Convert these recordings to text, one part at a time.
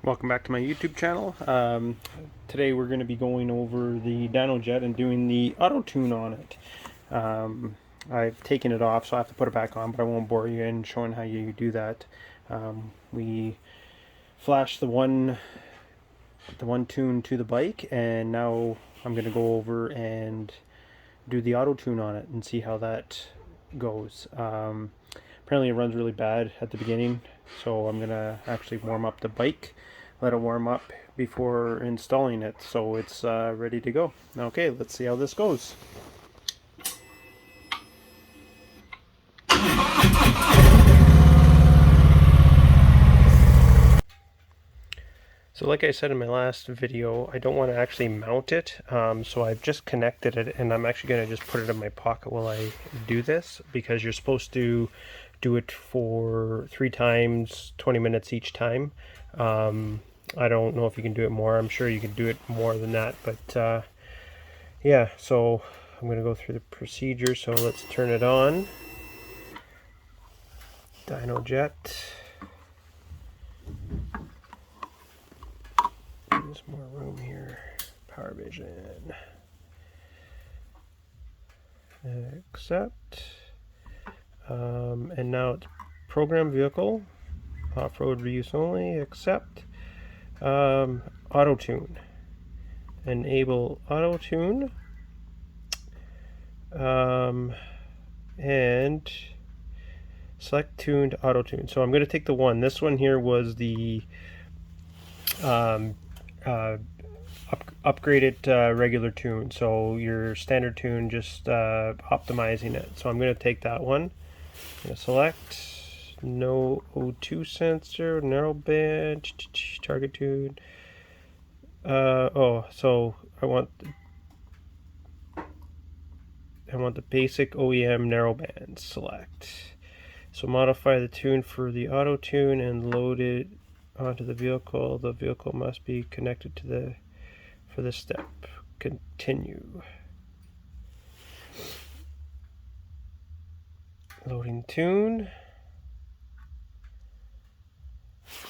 Welcome back to my YouTube channel. Today we're going to be going over the Dynojet and doing the AutoTune on it. I've taken it off, so I have to put it back on, but I won't bore you in showing how you do that. We flashed the one tune to the bike, and now I'm going to go over and do the AutoTune on it and see how that goes. Apparently it runs really bad at the beginning, so I'm going to actually warm up the bike, let it warm up before installing it so it's ready to go. Okay, let's see how this goes. So like I said in my last video, I don't want to actually mount it, so I've just connected it, and I'm actually going to just put it in my pocket while I do this, because you're supposed to do it for 3 times, 20 minutes each time. I don't know if you can do it more. I'm sure you can do it more than that, but yeah, so I'm going to go through the procedure. So let's turn it on. Dynojet. There's more room here. PowerVision. Accept. And now it's program vehicle, off-road reuse only. Accept. AutoTune. Enable AutoTune. And select tuned AutoTune. So I'm going to take the one. This one here was the upgraded regular tune. So your standard tune, just optimizing it. So I'm going to take that one. I'm going to select no O2 sensor, narrowband, target tune. So I want the basic OEM narrowband. Select. So modify the tune for the auto tune and load it onto the vehicle. The vehicle must be connected to for this step. Continue. Loading tune.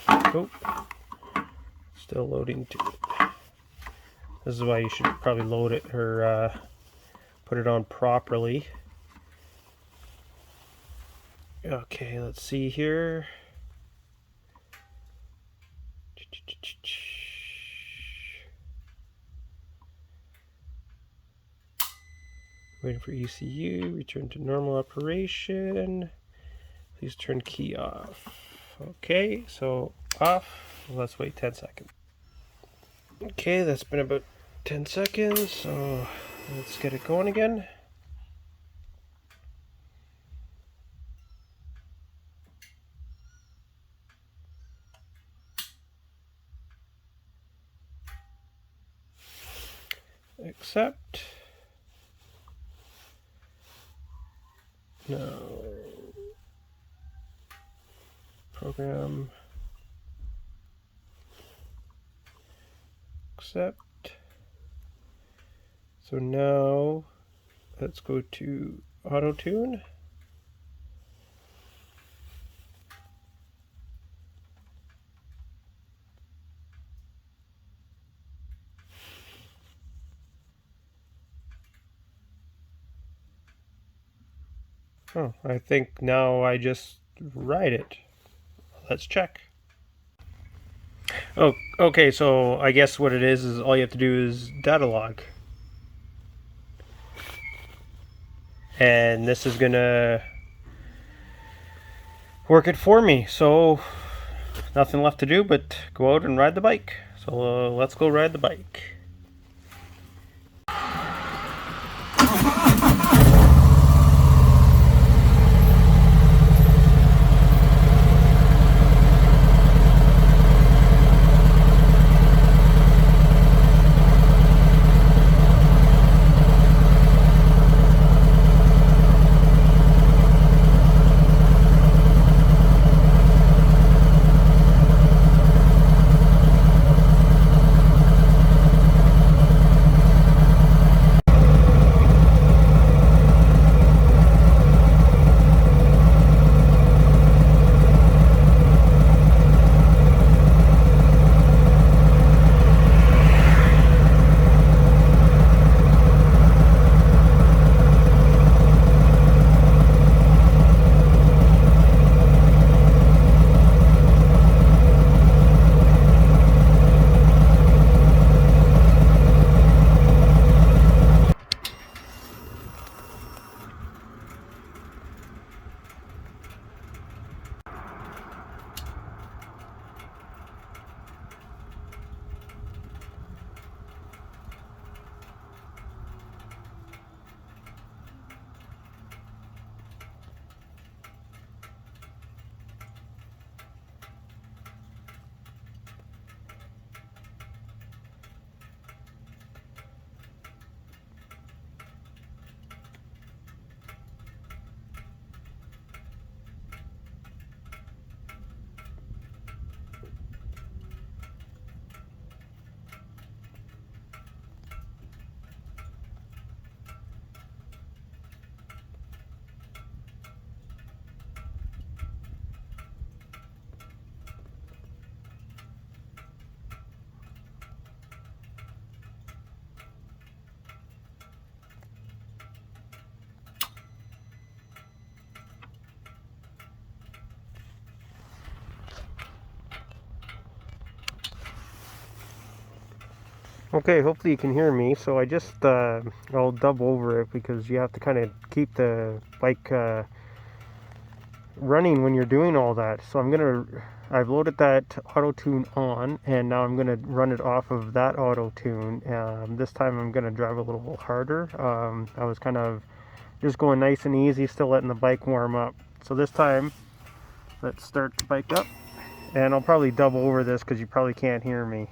Oh, still loading tune. This is why you should probably load it or put it on properly. Okay, let's see here. Waiting for ECU, return to normal operation. Please turn key off. Okay, so off. Let's wait 10 seconds. Okay, that's been about 10 seconds, so let's get it going again. Accept. No. Program. Accept. So now let's go to AutoTune. Oh, I think now I just write it. Let's check. Oh, okay, so I guess what it is all you have to do is data log. And this is gonna work it for me. So nothing left to do but go out and ride the bike. So let's go ride the bike. Okay, hopefully you can hear me. So I just, I'll dub over it because you have to kind of keep the bike running when you're doing all that. So I've loaded that AutoTune on, and now I'm gonna run it off of that AutoTune. This time I'm gonna drive a little harder. I was kind of just going nice and easy, still letting the bike warm up. So this time, let's start the bike up, and I'll probably dub over this because you probably can't hear me.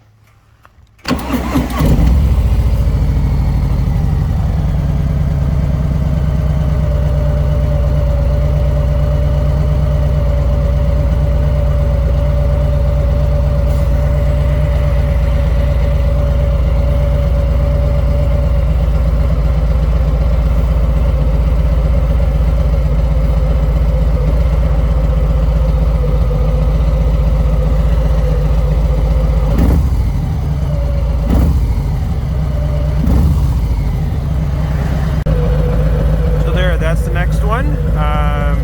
That's the next one. I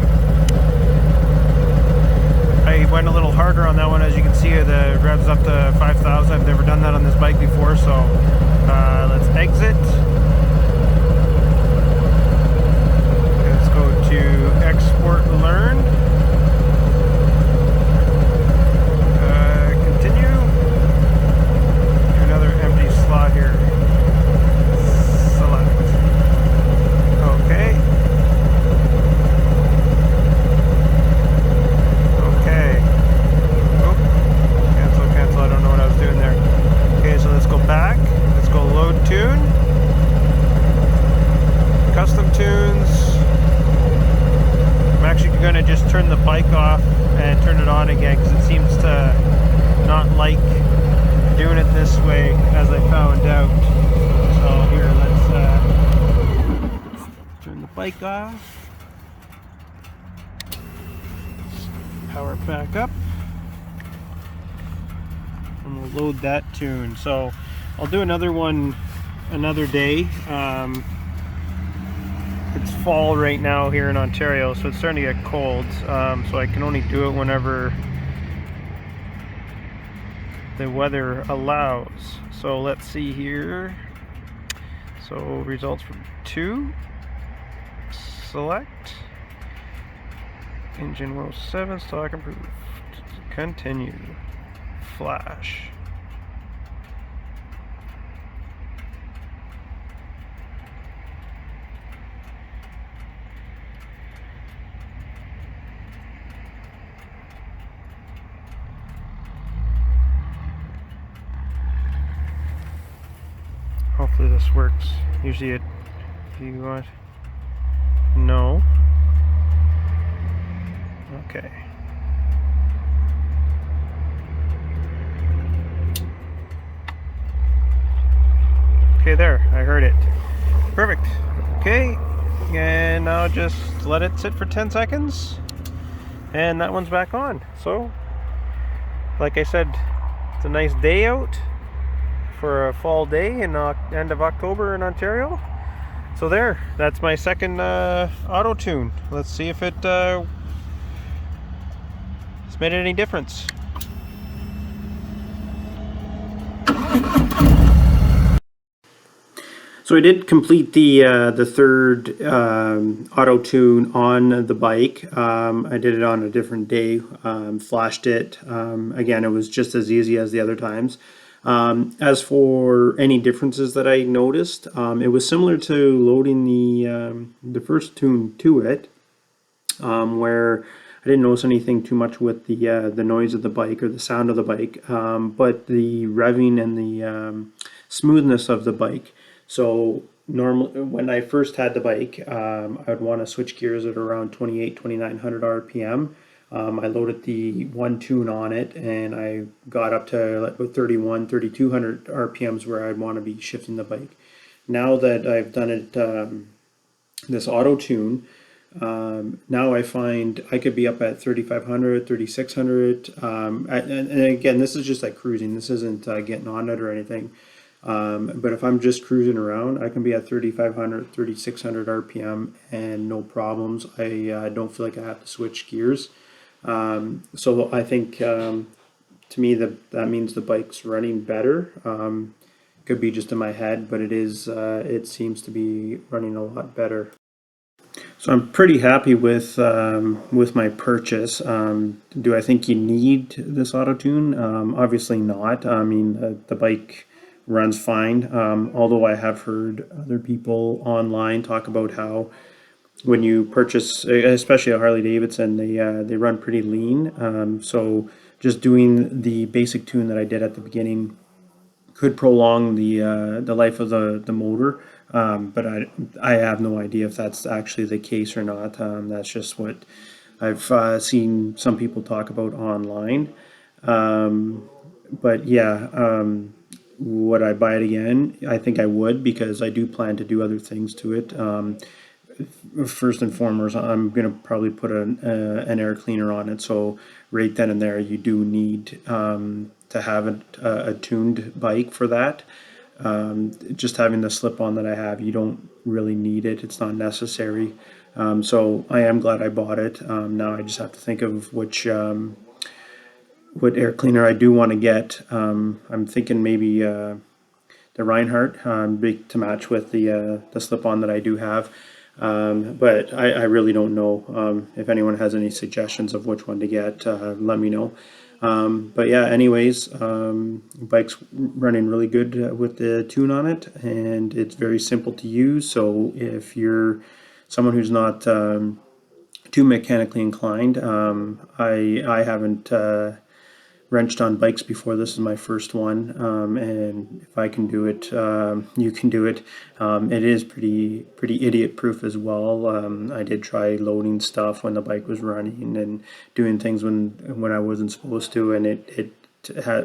went a little harder on that one. As you can see, the revs up to 5,000. I've never done that on this bike before, so let's exit. Let's go to export learn. Continue. Do another empty slot here. Select. Okay. Just turn the bike off and turn it on again because it seems to not like doing it this way, as I found out. So here, let's turn the bike off, power it back up, and we'll load that tune. So I'll do another one another day. It's fall right now here in Ontario, so it's starting to get cold, so I can only do it whenever the weather allows. So let's see here. So results from 2, select, engine 107, stock improved, continue, flash. Hopefully this works. Usually if you want, no. Okay. Okay, there, I heard it. Perfect. Okay, and now just let it sit for 10 seconds, and that one's back on. So, like I said, it's a nice day out for a fall day in end of October in Ontario. So there, that's my second AutoTune. Let's see if it's made any difference. So I did complete the third AutoTune on the bike. I did it on a different day, flashed it. Again, it was just as easy as the other times. As for any differences that I noticed, it was similar to loading the first tune to it, where I didn't notice anything too much with the noise of the bike or the sound of the bike, but the revving and the smoothness of the bike. So normally, when I first had the bike, I would want to switch gears at around 2,900 RPM. I loaded the one tune on it, and I got up to about 3,200 RPMs where I'd want to be shifting the bike. Now that I've done it, this auto tune, now I find I could be up at 3,500, 3,600. And again, this is just like cruising. This isn't getting on it or anything. But if I'm just cruising around, I can be at 3,500, 3,600 RPM and no problems. I don't feel like I have to switch gears. So I think to me that means the bike's running better, Could be just in my head, but it is. It seems to be running a lot better. So I'm pretty happy with my purchase. Do I think you need this auto tune? Obviously not. I mean, the bike runs fine. Although I have heard other people online talk about how when you purchase, especially a Harley Davidson, they run pretty lean. So just doing the basic tune that I did at the beginning could prolong the life of the motor, but I have no idea if that's actually the case or not. That's just what I've seen some people talk about online. But yeah, would I buy it again? I think I would, because I do plan to do other things to it. First and foremost, I'm going to probably put an air cleaner on it. So right then and there, you do need to have a tuned bike for that. Just having the slip-on that I have, you don't really need it. It's not necessary. So I am glad I bought it. Now I just have to think of what air cleaner I do want to get. I'm thinking maybe the Reinhardt, to match with the slip-on that I do have. But I really don't know. If anyone has any suggestions of which one to get, let me know. But yeah, anyways, bike's running really good with the tune on it, and it's very simple to use. So if you're someone who's not too mechanically inclined, I haven't wrenched on bikes before. This is my first one, and if I can do it, you can do it. It is pretty idiot proof as well. I did try loading stuff when the bike was running and doing things when I wasn't supposed to, and it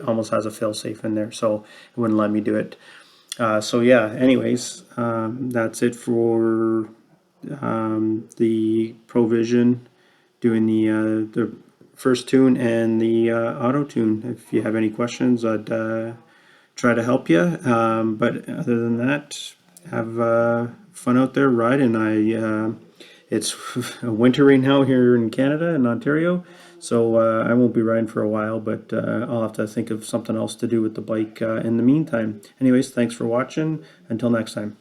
almost has a fail-safe in there, so it wouldn't let me do it. So yeah, anyways, that's it for the PowerVision, doing the first tune and the auto tune. If you have any questions, I'd try to help you. But other than that, have fun out there riding. It's winter right now here in Canada, in Ontario, so I won't be riding for a while, but I'll have to think of something else to do with the bike in the meantime. Anyways, thanks for watching. Until next time.